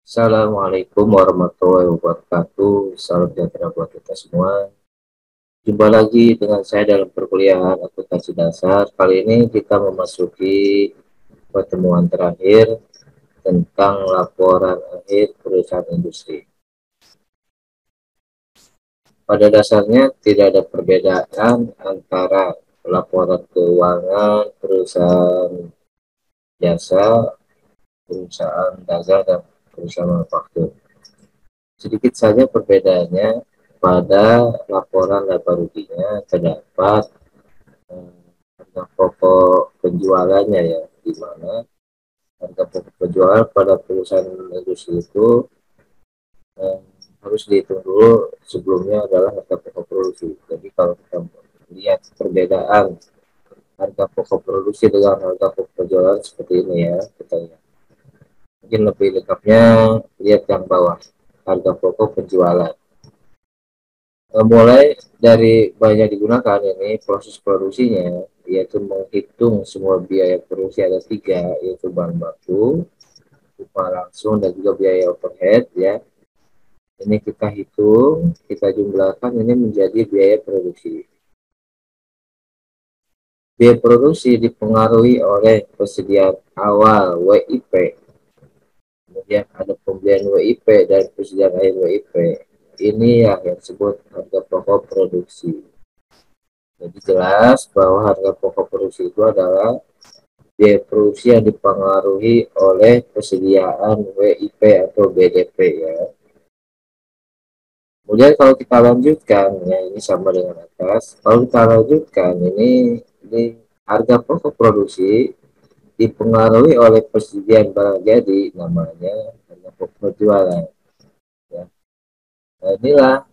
Assalamualaikum warahmatullahi wabarakatuh. Salam sejahtera buat kita semua. Jumpa lagi dengan saya dalam perkuliahan akuntansi dasar. Kali ini kita memasuki pertemuan terakhir tentang laporan akhir perusahaan industri. Pada dasarnya tidak ada perbedaan antara laporan keuangan perusahaan jasa, perusahaan dagang, dan perusahaan manufaktur. Sedikit saja perbedaannya, pada laporan laba ruginya terdapat harga pokok penjualannya, ya, di mana harga pokok penjualan pada perusahaan industri itu eh, harus dihitung dulu sebelumnya adalah harga pokok produksi. Jadi kalau kita lihat perbedaan harga pokok produksi dengan harga pokok penjualan seperti ini, ya, kita lihat. Mungkin lebih lengkapnya lihat yang bawah, harga pokok penjualan. Mulai dari banyak digunakan ini proses produksinya, yaitu menghitung semua biaya produksi ada tiga, yaitu bahan baku, upah langsung, dan juga biaya overhead, ya. Ini kita hitung, kita jumlahkan, ini menjadi biaya produksi. Biaya produksi dipengaruhi oleh persediaan awal WIP, kemudian ada pembelian WIP dan persediaan akhir WIP. Ini yang disebut harga pokok produksi. Jadi jelas bahwa harga pokok produksi itu adalah biaya produksi yang dipengaruhi oleh persediaan WIP atau BDP, ya. Kemudian kalau kita lanjutkan, ya, ini sama dengan atas. Kalau kita lanjutkan, ini harga pokok produksi dipengaruhi oleh persediaan barang jadi, namanya harga pokok penjualan, ya. Nah, inilah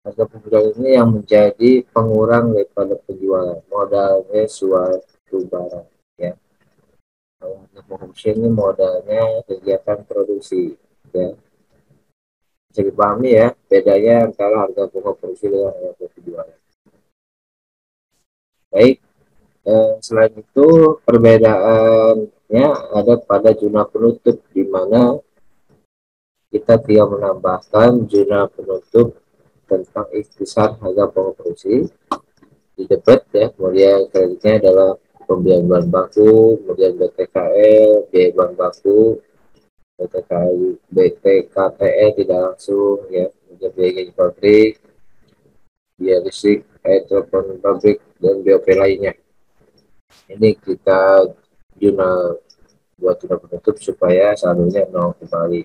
harga penjualan ini yang menjadi pengurang daripada penjualan modalnya suatu barang, ya. Kalau harga produksi ini modalnya kegiatan produksi, ya. Bisa dipahami, ya, bedanya antara harga pokok produksi dengan harga pokok penjualan. Baik, selain itu perbedaannya ada pada jurnal penutup, di mana kita tinggal menambahkan jurnal penutup tentang ikhtisar harga pokok produksi di debit, ya. Kemudian kreditnya adalah pembelian bahan baku, kemudian BTKL, biaya bahan baku, BTKTE tidak langsung, ya, kemudian biaya gaji pabrik, biaya listrik, air telepon pabrik, dan BOP lainnya. Ini kita jurnal buat jurnal penutup supaya saldonya 0 kembali.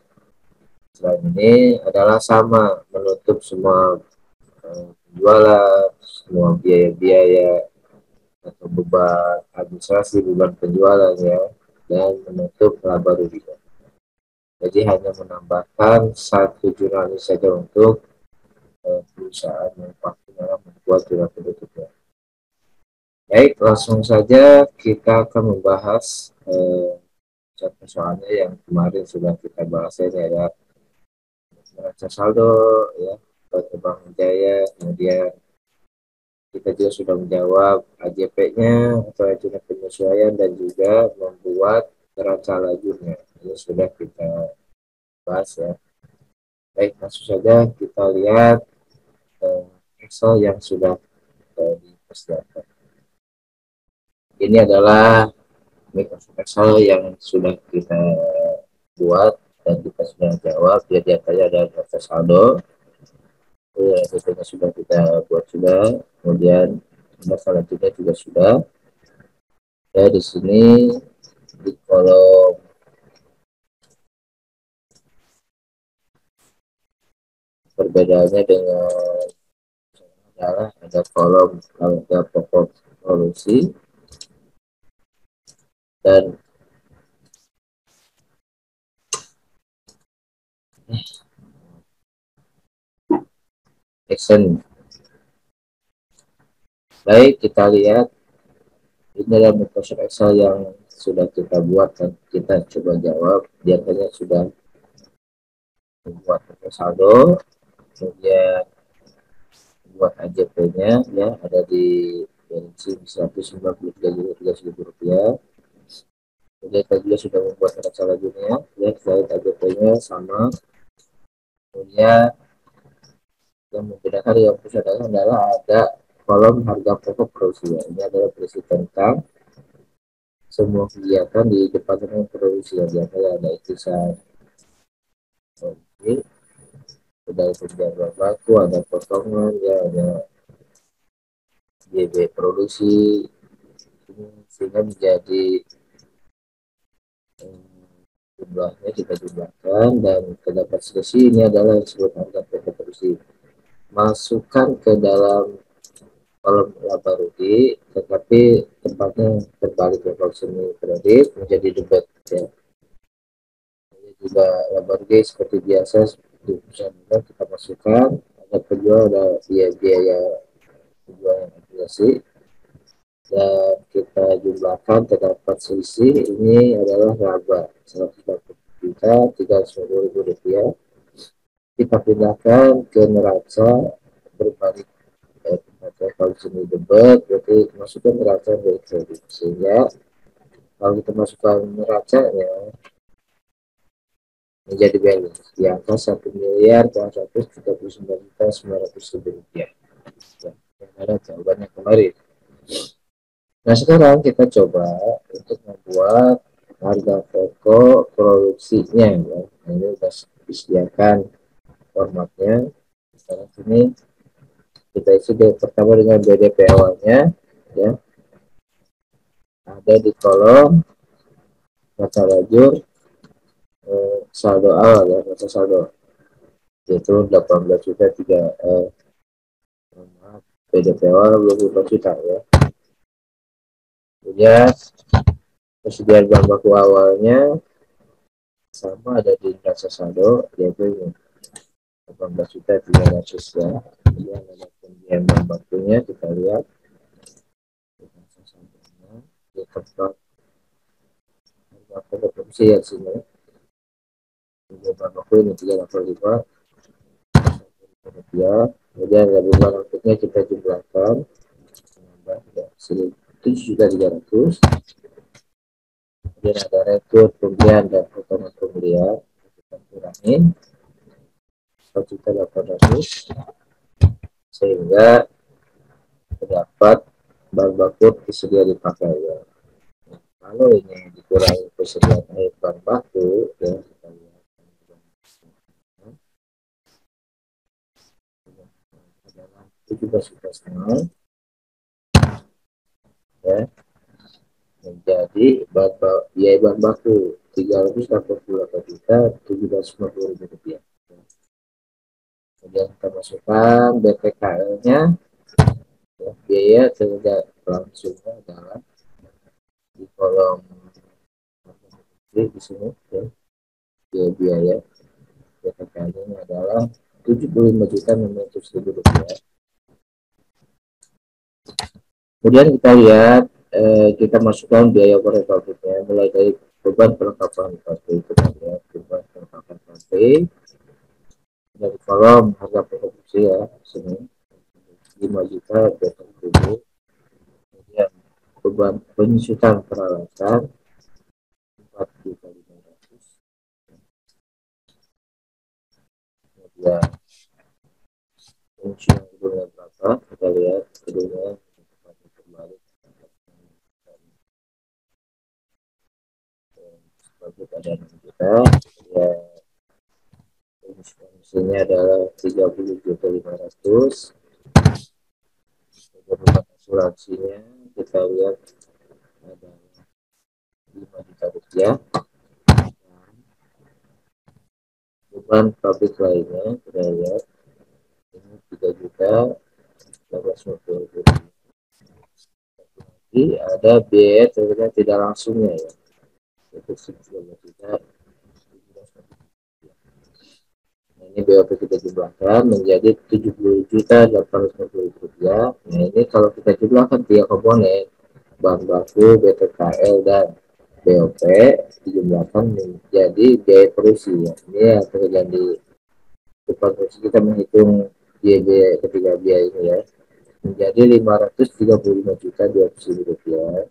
Selain ini adalah sama, menutup semua penjualan, semua biaya-biaya atau beban administrasi, beban penjualan, ya, dan menutup laba rugi. Jadi hanya menambahkan satu jurnal ini saja untuk perusahaan manufaktur dalam membuat jurnal penutupnya. Baik, langsung saja kita akan membahas contoh soalnya yang kemarin sudah kita bahas. Ini ada neraca saldo, ya, Bank Jaya. Kemudian kita juga sudah menjawab AJP-nya atau ajudan penyesuaian, dan juga membuat neraca lajunya. Ini sudah kita bahas, ya. Baik, langsung saja kita lihat Excel yang sudah dipersiapkan. Ini adalah Microsoft Excel yang sudah kita buat dan kita sudah jawab. Jadi datanya ada neraca saldo, datanya sudah kita buat sudah. Kemudian masalah juga sudah. Ya, di sini di kolom perbedaannya dengan adalah ada kolom harga pokok produksi dan action. Baik, kita lihat ini adalah Microsoft Excel yang sudah kita buat dan kita coba jawab. Biasanya sudah membuat saldo, kemudian buat AJP-nya, ya, ada di bensin 193 juta rupiah. Jadi kita juga sudah membuat neraca lajurnya, ya kita lihat AGP-nya sama. Kemudian yang membedakan yang adalah ada kolom harga pokok produksi. Ya. Ini adalah berisi tentang semua kegiatan di departemen produksi. Ya. Biasanya ada itisan produksi, ada kerjaan baku, ada potongan, ya ada JB produksi, sehingga menjadi jumlahnya kita jumlahkan dan terdapat selisih. Ini adalah yang disebut harga pokok produksi. Masukkan ke dalam kolom laba rugi, tetapi tempatnya terbalik ya, kalau semi kredit menjadi debit ya. Ini juga laba rugi seperti biasa, seperti misalnya kita masukkan ada penjual, ada biaya-biaya penjual yang aplikasi, dan kita jumlahkan terdapat selisih. Ini adalah laba 140 juta 350 ribu rupiah. Kita pindahkan ke neraca berbalik kalau sini debit, berarti masukkan neraca dari kredit, sehingga kalau kita masukkan neracanya menjadi balance di angka 1.439.900.000 rupiah. Ya, yang ada jawabannya kemarin. Nah sekarang kita coba untuk membuat harga pokok produksinya ya. Nah, ini sudah disediakan formatnya. Sekarang sini kita isi pertama dengan BDP awalnya ya, ada di kolom neraca lajur saldo awal ya, neraca saldo yaitu 18 juta 3 PDP awal 24 juta ya. Kemudian persediaan bahan baku awalnya sama ada di neraca saldo yaitu 18 juta 300 ya. Kemudian ada pembelian bahan bakunya, kita lihat neraca saldonya di tempat harga produksi ya sini. Pembelian bahan baku ini 385 rupiah. Kemudian dari bahan bakunya kita jumlahkan menambah 7.300.000. Kemudian ada rekrut pembelian dan potongan pembelian, kita kurangin 4.800.000 sehingga terdapat bahan baku tersedia dipakai ya. Kalau ini dikurangi persediaan air bahan baku ya, kita lihat adalah 17,5 ya, menjadi biaya bahan baku 388.750.000 rupiah. Kemudian kita masukkan BPKL-nya ya, biaya tidak langsungnya adalah di kolom di sini ya, biaya BPKL-nya adalah 75.600.000 rupiah. Kemudian kita lihat kita masukkan biaya operasional pabriknya mulai dari beban perlengkapan pabrik, kita lihat beban perlengkapan pabrik dari kolom harga produksi ya sini 5.200.000. Kemudian beban penyusutan peralatan 4.500.000. Kemudian fungsi yang kedua berapa, kita lihat kedua kembali sebagai pada 6 juta ya. Fungsinya adalah 30.500.000. Kemudian asuransinya kita lihat ada 5 juta rupiah. Beban pabrik lainnya kita lihat ini 3 juta 850.000. Jadi ada biaya terkait tidak langsungnya ya, itu 19 juta. Nah, ini BOP kita jumlahkan menjadi 70 juta 850.000 rupiah. Nah ini kalau kita jumlahkan 3 komponen bahan baku, BPKL dan BOP dijumlahkan menjadi biaya produksi ya. Ini yang terjadi depan produksi, kita menghitung biaya ketiga biaya ini ya menjadi 535 juta 200.000 rupiah.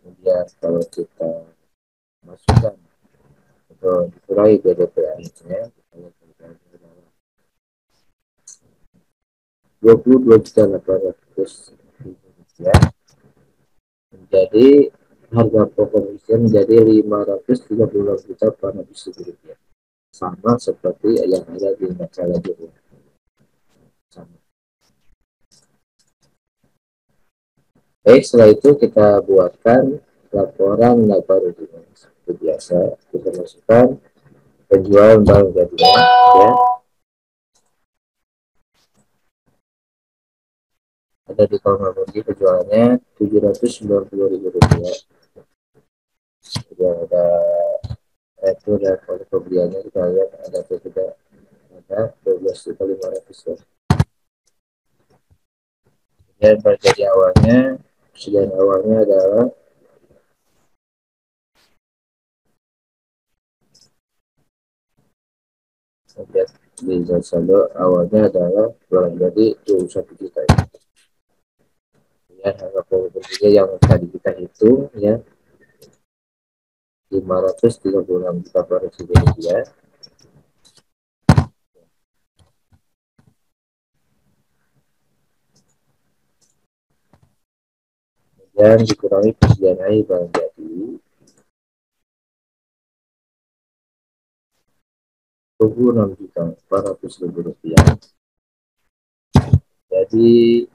Kemudian kalau kita masukkan atau dikurangi BDPA-nya, 22.800.000 rupiah, menjadi harga pokok menjadi 536.400.000 rupiah, sama seperti yang ada di masalah judul. Sama. Baik, setelah itu kita buatkan laporan laba ruginya. Seperti biasa, kita masukkan penjualan barang jadinya, ya. Ada di kolom rugi penjualannya 792.000 rupiah. Kemudian ada itu dan kalau pembeliannya kita lihat ada tidak ada 12.500. Dan terjadi awalnya, sekian awalnya adalah lihat di saldo awalnya adalah kurang jadi 21 juta ya. Ya, harga pokoknya yang tadi kita hitung ya 536.400.000 rupiah, dan dikurangi persediaan air barang jadi 26.400.000 rupiah. Jadi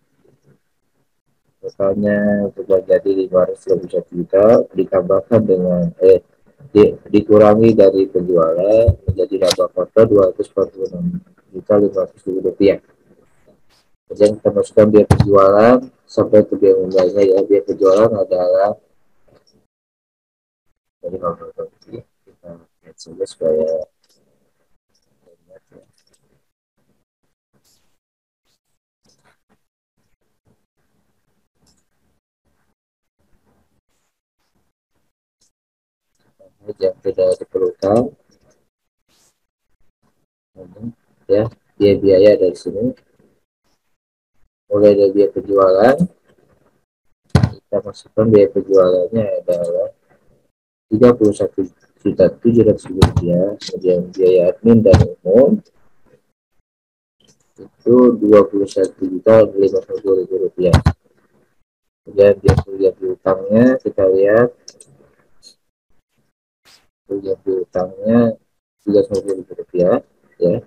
totalnya sudah jadi 521 juta ditambahkan dengan dikurangi dari penjualan menjadi laba kotor 246.500.000 rupiah. Kemudian kita masukkan biaya penjualan sampai ke biaya modalnya ya. Biaya penjualan adalah dari kalkulator kita lihat saja supaya lihat ya. Yang tidak diperlukan ya, biaya dari sini mulai dari biaya penjualan kita masukkan biaya penjualannya adalah 31.700.000 rupiah. Kemudian biaya admin dan umum itu 21.500.000 rupiah. Kemudian biaya piutangnya kita lihat biaya piutangnya 300.000 rupiah ya.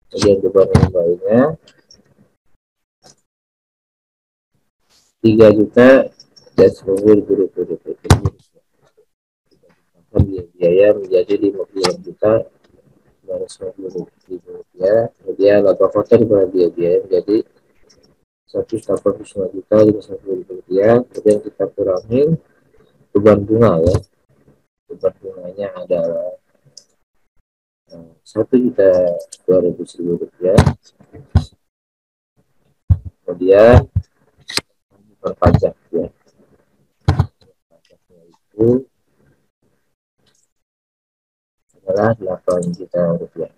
Kemudian beban lainnya 3.110.000 rupiah. Biaya menjadi 50.990.000 rupiah. Kemudian laba kotor dengan biaya menjadi 189.590.000 rupiah. Kemudian kita kurangin beban bunga ya. Beban bunganya adalah 1.200.000 rupiah. Kemudian berpajak ya. Pajaknya itu adalah 8 juta rupiah.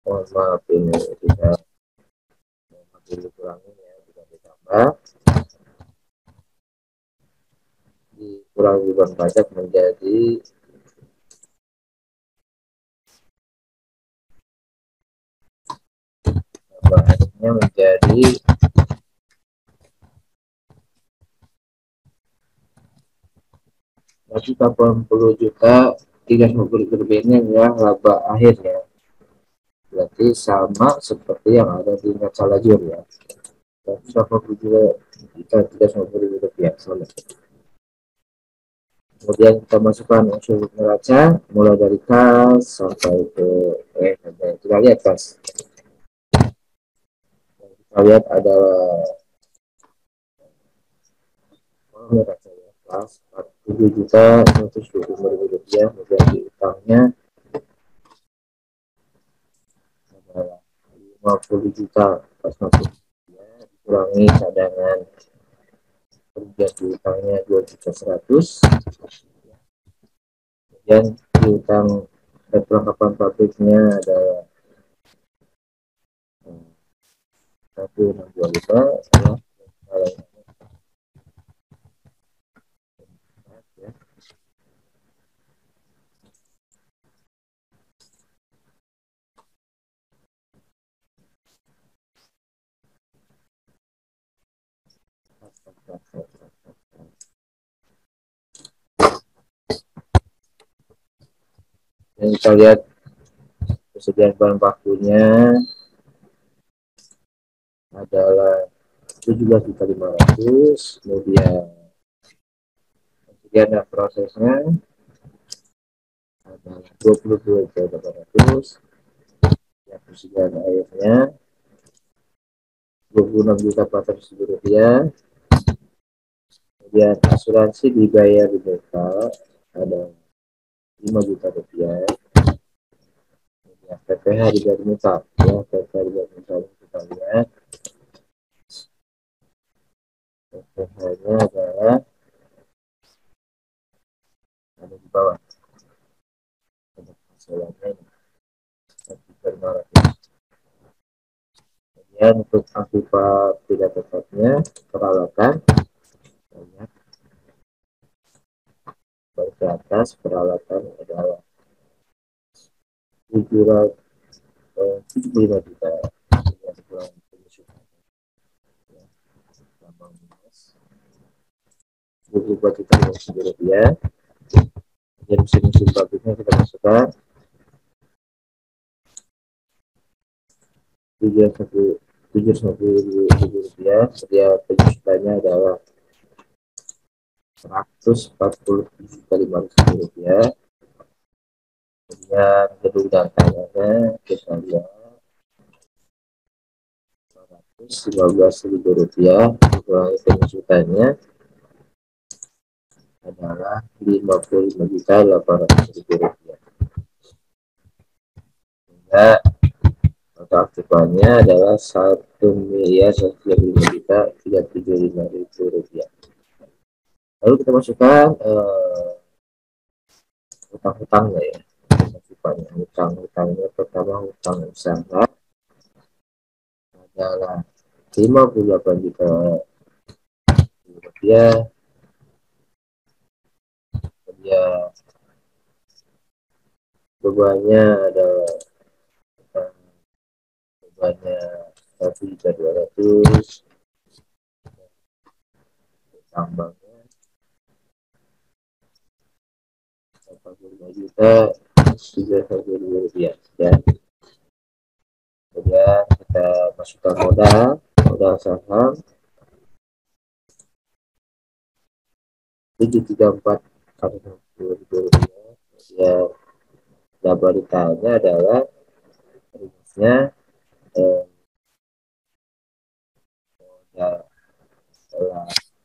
Mohon maaf ini tidak dikurangi ya, tidak ditambah. Dikurangi beban pajak menjadi bahannya menjadi 180.350.000 ya laba akhir ya. Berarti sama seperti yang ada di neraca lajur ya. 180.350.000 rupiah sama. Kemudian kita masukkan unsur neraca mulai dari kas sampai ke kita lihat kas. Kita lihat ada neraca ya, kas Rp7.125.000, kemudian utangnya adalah 50 juta pas masuk ya, dikurangi cadangan, kemudian utangnya 2.100.000, kemudian utang perlengkapan pabriknya adalah 1.625 ya. Dan kita lihat persediaan bahan bakunya adalah 17.500.000, kemudian prosesnya adalah 22.800.000, ya, persediaan airnya 26.400.000 rupiah, kemudian asuransi dibayar di total ada 5 juta rupiah, kemudian PPH dibayar muka ya, PPH dibayar muka, kita lihat PPH-nya adalah ada di bawah, ada hasilnya ini 1.500. Kemudian untuk akibat tidak tetapnya peralatan, banyak baru ke atas peralatan adalah 775 juta, yang kurang ya, 24 juta rupiah. Jadi mesin-mesin pabriknya kita masukkan 750.000 rupiah, sedia penjualannya adalah 147.500 rupiah. Kemudian gedung dan tanahnya kita lihat 115.000 rupiah, kurangi penjualannya adalah 55.800.000 rupiah. Sehingga total aktifannya adalah 1.135.375.000 rupiah. Lalu kita masukkan hutang-hutangnya ya. Aktifannya hutang-hutangnya pertama hutang usaha adalah 58 juta rupiah. Kemudian bebannya adalah bebannya 1.200.000, tambangnya 85 juta 300.000 rupiah ya. Kemudian kita masukkan modal saham 734.000 rupiah. Kemudian laba ditahannya adalah rumusnya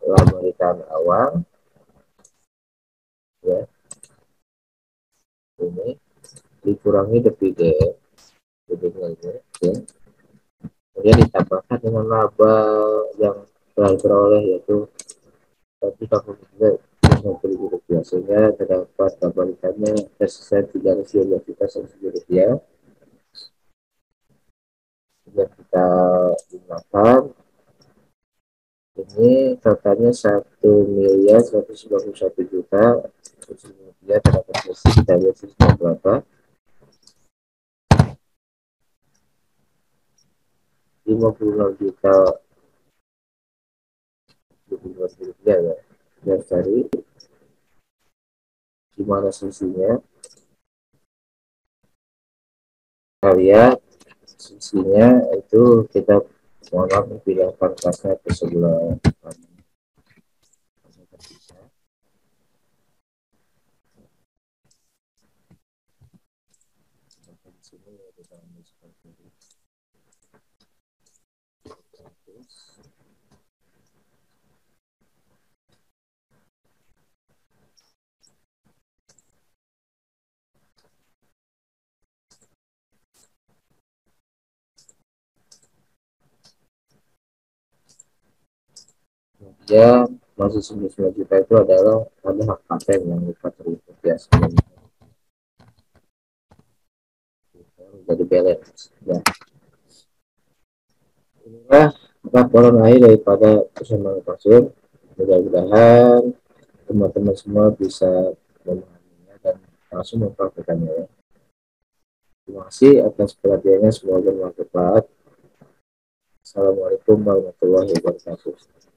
laba ditahan awal ya, ini dikurangi dividen ini ya. Kemudian ditambahkan dengan laba yang telah diperoleh yaitu 1.350.000 rupiah, sehingga terdapat laba ditahannya tersisa 312.100.000 rupiah. Kemudian kita gunakan ini totalnya 1.191.000.000 rupiah, terdapat sisi kita lihat sisinya berapa, 56.000.000 rupiah ya. Kita cari gimana sisinya, kita lihat sisinya itu kita mohon pilih kanvasnya ke sebelah kanan. Ya, masih 99 juta itu adalah ada hak paten yang lupa terlibat ya sebelum jadi balance. Ya, inilah laporan akhir daripada persamaan pasir. Mudah-mudahan teman-teman semua bisa memahaminya dan langsung mempraktekannya ya. Terima kasih atas perhatiannya, semoga bermanfaat. Assalamualaikum warahmatullahi wabarakatuh.